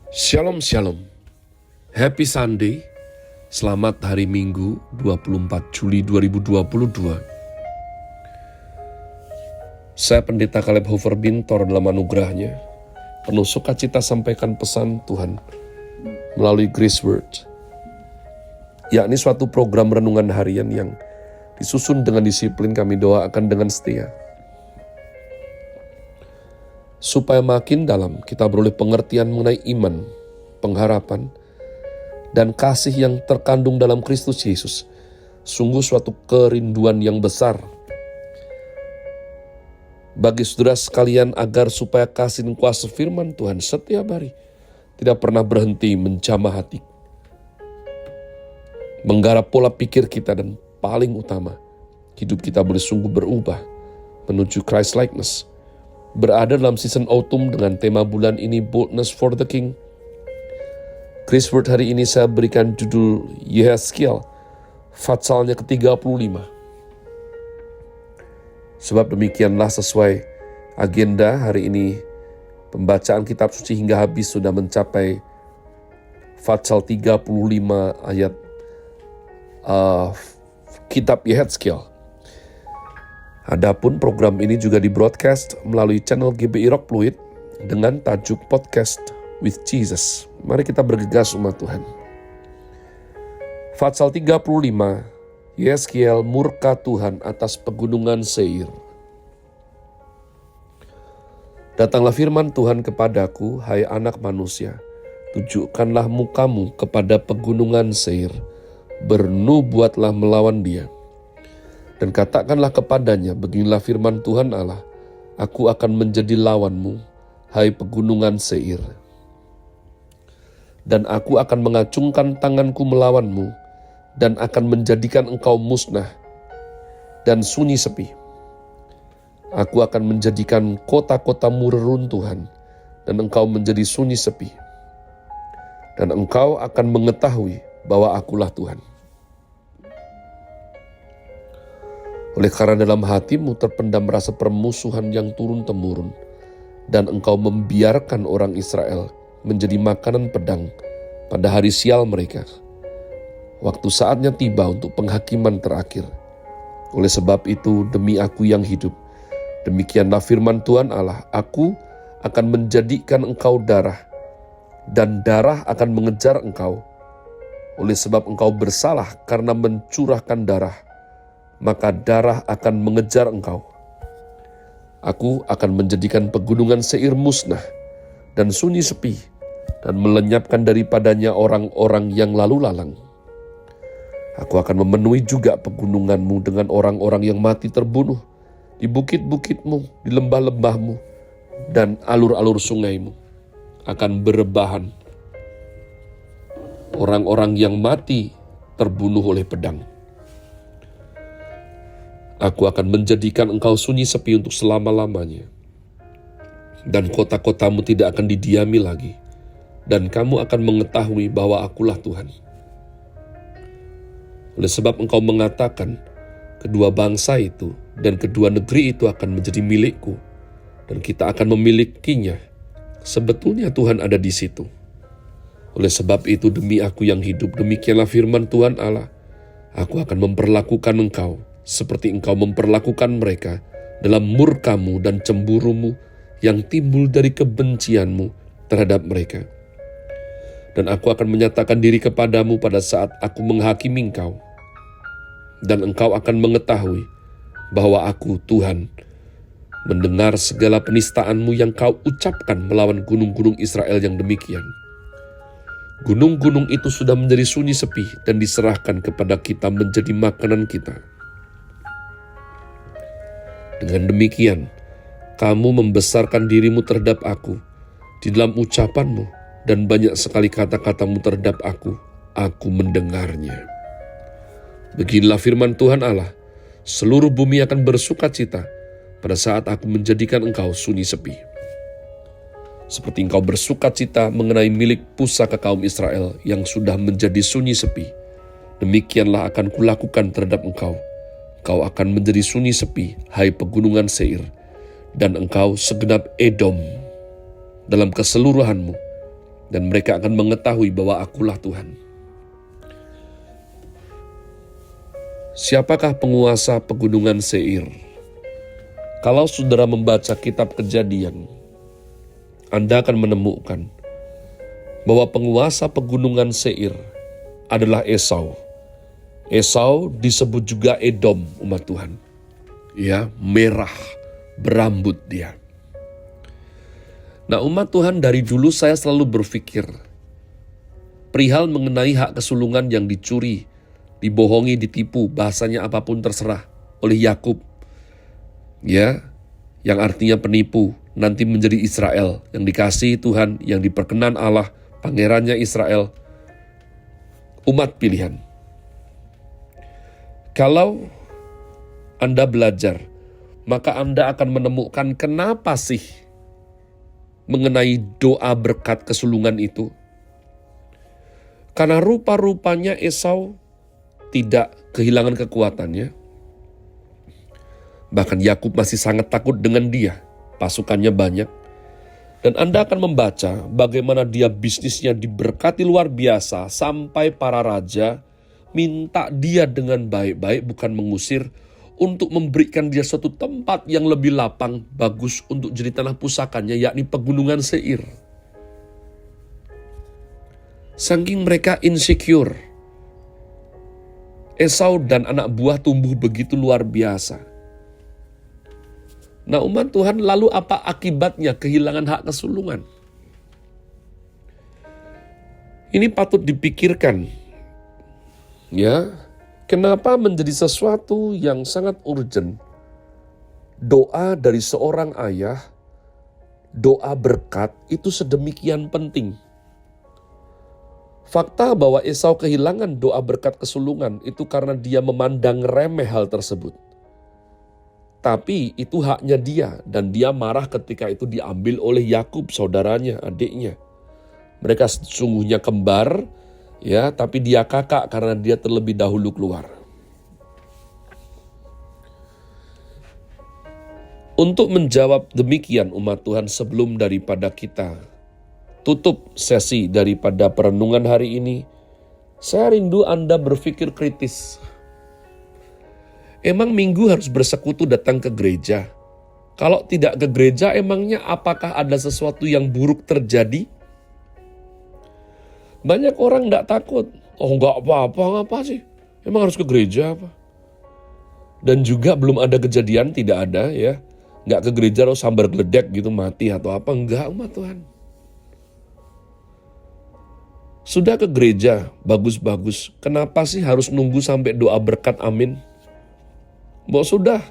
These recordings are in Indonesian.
Shalom Shalom, Happy Sunday, selamat hari Minggu 24 Juli 2022. Saya Pendeta Caleb Hofer Bintor dalam anugerahnya, penuh sukacita sampaikan pesan Tuhan melalui Grace Word, yakni suatu program renungan harian yang disusun dengan disiplin kami doakan dengan setia. Supaya makin dalam kita beroleh pengertian mengenai iman, pengharapan, dan kasih yang terkandung dalam Kristus Yesus. Sungguh suatu kerinduan yang besar bagi saudara sekalian agar supaya kasih dan kuasa firman Tuhan setiap hari tidak pernah berhenti menjamah hati, menggarap pola pikir kita, dan paling utama, hidup kita boleh sungguh berubah menuju Christ likeness. Berada dalam season autumn dengan tema bulan ini Boldness for the King. Grace Word hari ini saya berikan judul Yehezkiel, Fatsalnya ke-35. Sebab demikianlah sesuai agenda hari ini, pembacaan kitab suci hingga habis sudah mencapai Fatsal 35 ayat kitab Yehezkiel. Adapun program ini juga di-broadcast melalui channel GBI Rock Fluid dengan tajuk Podcast with Jesus. Mari kita bergegas umat Tuhan. Fatsal 35, Yehezkiel murka Tuhan atas pegunungan Seir. Datanglah firman Tuhan kepadaku, hai anak manusia, tunjukkanlah mukamu kepada pegunungan Seir, bernubuatlah melawan dia. Dan katakanlah kepadanya, beginilah firman Tuhan Allah, aku akan menjadi lawanmu, hai pegunungan Seir. Dan aku akan mengacungkan tanganku melawanmu, dan akan menjadikan engkau musnah dan sunyi sepi. Aku akan menjadikan kota-kotamu reruntuhan, dan engkau menjadi sunyi sepi. Dan engkau akan mengetahui bahwa akulah Tuhan. Oleh karena dalam hatimu terpendam rasa permusuhan yang turun-temurun, dan engkau membiarkan orang Israel menjadi makanan pedang pada hari sial mereka, waktu saatnya tiba untuk penghakiman terakhir. Oleh sebab itu, demi aku yang hidup, demikianlah firman Tuhan Allah, aku akan menjadikan engkau darah, dan darah akan mengejar engkau. Oleh sebab engkau bersalah karena mencurahkan darah, maka darah akan mengejar engkau. Aku akan menjadikan pegunungan Seir musnah dan sunyi sepi, dan melenyapkan daripadanya orang-orang yang lalu lalang. Aku akan memenuhi juga pegununganmu dengan orang-orang yang mati terbunuh, di bukit-bukitmu, di lembah-lembahmu, dan alur-alur sungaimu akan berebahan orang-orang yang mati terbunuh oleh pedang. Aku akan menjadikan engkau sunyi sepi untuk selama-lamanya, dan kota-kotamu tidak akan didiami lagi, dan kamu akan mengetahui bahwa akulah Tuhan. Oleh sebab engkau mengatakan, kedua bangsa itu dan kedua negeri itu akan menjadi milikku, dan kita akan memilikinya. Sebetulnya Tuhan ada di situ. Oleh sebab itu, demi aku yang hidup, demikianlah firman Tuhan Allah, aku akan memperlakukan engkau seperti engkau memperlakukan mereka dalam murkamu dan cemburumu yang timbul dari kebencianmu terhadap mereka. Dan aku akan menyatakan diri kepadamu pada saat aku menghakimi engkau, dan engkau akan mengetahui bahwa aku Tuhan, mendengar segala penistaanmu yang kau ucapkan melawan gunung-gunung Israel yang demikian. Gunung-gunung itu sudah menjadi sunyi sepi dan diserahkan kepada kita menjadi makanan kita. Dengan demikian, kamu membesarkan dirimu terhadap aku di dalam ucapanmu, dan banyak sekali kata-katamu terhadap aku mendengarnya. Beginilah firman Tuhan Allah, seluruh bumi akan bersuka cita pada saat aku menjadikan engkau sunyi sepi. Seperti engkau bersuka cita mengenai milik pusaka kaum Israel yang sudah menjadi sunyi sepi, demikianlah akan kulakukan terhadap engkau. Engkau akan menjadi sunyi sepi, hai pegunungan Seir, dan engkau segenap Edom dalam keseluruhanmu dan mereka akan mengetahui bahwa Akulah Tuhan. Siapakah penguasa pegunungan Seir? Kalau saudara membaca kitab Kejadian, Anda akan menemukan bahwa penguasa pegunungan Seir adalah Esau. Esau disebut juga Edom, umat Tuhan. Ya, merah, berambut dia. Nah, umat Tuhan, dari dulu saya selalu berpikir perihal mengenai hak kesulungan yang dicuri, dibohongi, ditipu, bahasanya apapun terserah oleh Yakub. Ya, yang artinya penipu, nanti menjadi Israel, yang dikasihi Tuhan, yang diperkenan Allah, pangerannya Israel, umat pilihan. Kalau Anda belajar, maka Anda akan menemukan kenapa sih mengenai doa berkat kesulungan itu. Karena rupa-rupanya Esau tidak kehilangan kekuatannya. Bahkan Yakub masih sangat takut dengan dia. Pasukannya banyak. Dan Anda akan membaca bagaimana dia bisnisnya diberkati luar biasa sampai para raja minta dia dengan baik-baik, bukan mengusir, untuk memberikan dia suatu tempat yang lebih lapang, bagus untuk jadi tanah pusakanya, yakni pegunungan Seir. Saking mereka insecure, Esau dan anak buah tumbuh begitu luar biasa. Nah, umat Tuhan, lalu apa akibatnya kehilangan hak kesulungan? Ini patut dipikirkan. Ya, kenapa menjadi sesuatu yang sangat urgent? Doa dari seorang ayah, doa berkat itu sedemikian penting. Fakta bahwa Esau kehilangan doa berkat kesulungan itu karena dia memandang remeh hal tersebut. Tapi itu haknya dia, dan dia marah ketika itu diambil oleh Yakub, saudaranya, adiknya. Mereka sesungguhnya kembar, ya, tapi dia kakak karena dia terlebih dahulu keluar. Untuk menjawab demikian, umat Tuhan, sebelum daripada kita tutup sesi daripada perenungan hari ini, saya rindu Anda berpikir kritis. Emang minggu harus bersekutu datang ke gereja? Kalau tidak ke gereja, emangnya apakah ada sesuatu yang buruk terjadi? Banyak orang tidak takut. Oh, enggak apa-apa, ngapa sih? Emang harus ke gereja apa? Dan juga belum ada kejadian, tidak ada ya. Enggak ke gereja terus sambar geledek gitu mati atau apa. Enggak, umat Tuhan. Sudah ke gereja, bagus-bagus. Kenapa sih harus nunggu sampai doa berkat amin? Bahwa sudah.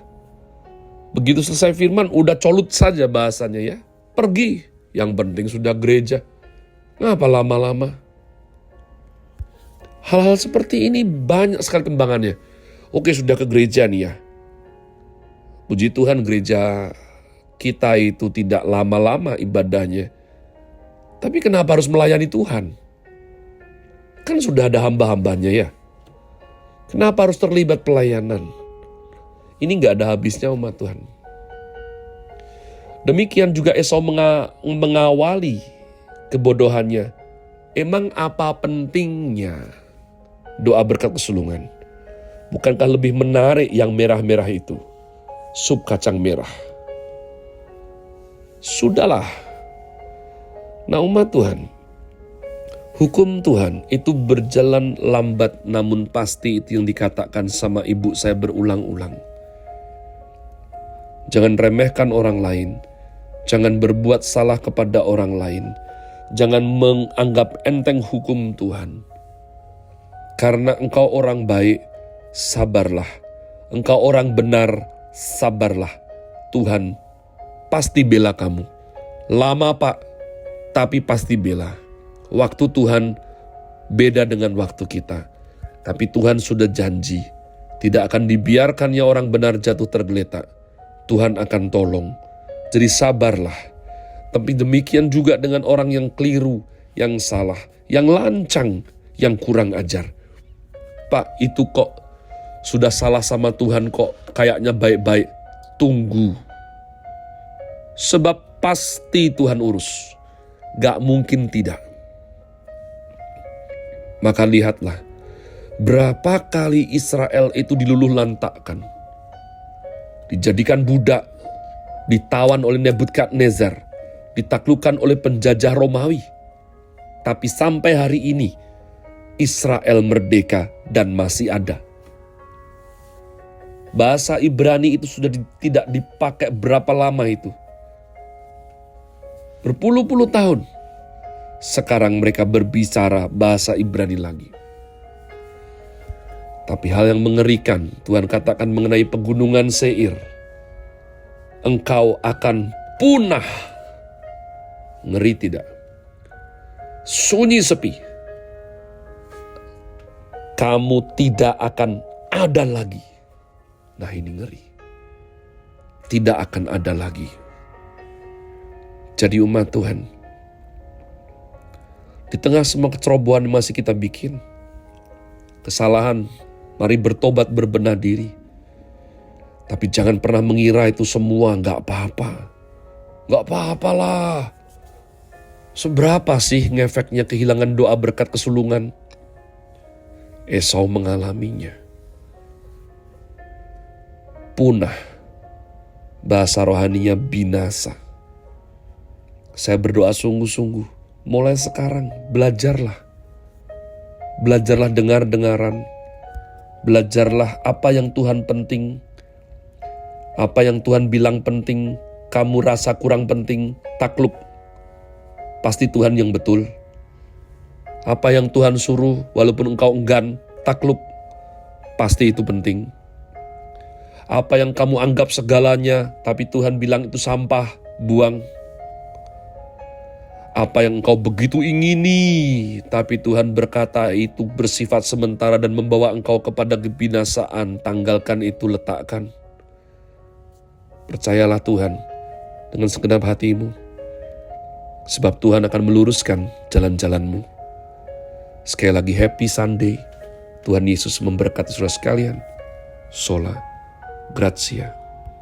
Begitu selesai firman, udah colut saja bahasanya ya. Pergi. Yang penting sudah gereja. Ngapa lama-lama? Hal-hal seperti ini banyak sekali kembangannya. Oke, sudah ke gereja nih ya. Puji Tuhan, gereja kita itu tidak lama-lama ibadahnya. Tapi kenapa harus melayani Tuhan? Kan sudah ada hamba-hambanya ya. Kenapa harus terlibat pelayanan? Ini gak ada habisnya, umat Tuhan. Demikian juga Esau mengawali kebodohannya. Emang apa pentingnya doa berkat kesulungan? Bukankah lebih menarik yang merah-merah itu? Sup kacang merah. Sudahlah. Nah, umat Tuhan, hukum Tuhan itu berjalan lambat namun pasti, itu yang dikatakan sama ibu saya berulang-ulang. Jangan remehkan orang lain. Jangan berbuat salah kepada orang lain. Jangan menganggap enteng hukum Tuhan. Karena engkau orang baik, sabarlah. Engkau orang benar, sabarlah. Tuhan pasti bela kamu. Lama Pak, tapi pasti bela. Waktu Tuhan beda dengan waktu kita. Tapi Tuhan sudah janji, tidak akan dibiarkannya orang benar jatuh tergeletak. Tuhan akan tolong. Jadi sabarlah. Tapi demikian juga dengan orang yang keliru, yang salah, yang lancang, yang kurang ajar. Pak, itu kok sudah salah sama Tuhan kok kayaknya baik-baik. Tunggu. Sebab pasti Tuhan urus. Gak mungkin tidak. Maka lihatlah, berapa kali Israel itu diluluh lantakkan, dijadikan budak, ditawan oleh Nebukadnezar, ditaklukkan oleh penjajah Romawi. Tapi sampai hari ini, Israel merdeka dan masih ada. Bahasa Ibrani itu sudah tidak dipakai berapa lama itu. Berpuluh-puluh tahun. Sekarang mereka berbicara bahasa Ibrani lagi. Tapi hal yang mengerikan, Tuhan katakan mengenai pegunungan Seir. Engkau akan punah. Ngeri tidak? Sunyi sepi. Kamu tidak akan ada lagi. Nah, ini ngeri. Tidak akan ada lagi. Jadi umat Tuhan, di tengah semua kecerobohan yang masih kita bikin, kesalahan, mari bertobat, berbenah diri. Tapi jangan pernah mengira itu semua gak apa-apa. Gak apa-apalah. Seberapa sih ngefeknya kehilangan doa berkat kesulungan? Esau mengalaminya. Punah. Bahasa rohaninya binasa. Saya berdoa sungguh-sungguh. Mulai sekarang belajarlah. Belajarlah dengar-dengaran. Belajarlah apa yang Tuhan penting. Apa yang Tuhan bilang penting. Kamu rasa kurang penting. Takluk. Pasti Tuhan yang betul. Apa yang Tuhan suruh walaupun engkau enggan. Takluk. Pasti itu penting. Apa yang kamu anggap segalanya, tapi Tuhan bilang itu sampah, buang. Apa yang engkau begitu ingini, tapi Tuhan berkata itu bersifat sementara dan membawa engkau kepada kebinasaan, tanggalkan itu, letakkan. Percayalah Tuhan dengan segenap hatimu, sebab Tuhan akan meluruskan jalan-jalanmu. Sekali lagi happy Sunday, Tuhan Yesus memberkati saudara sekalian. Sola Grazie.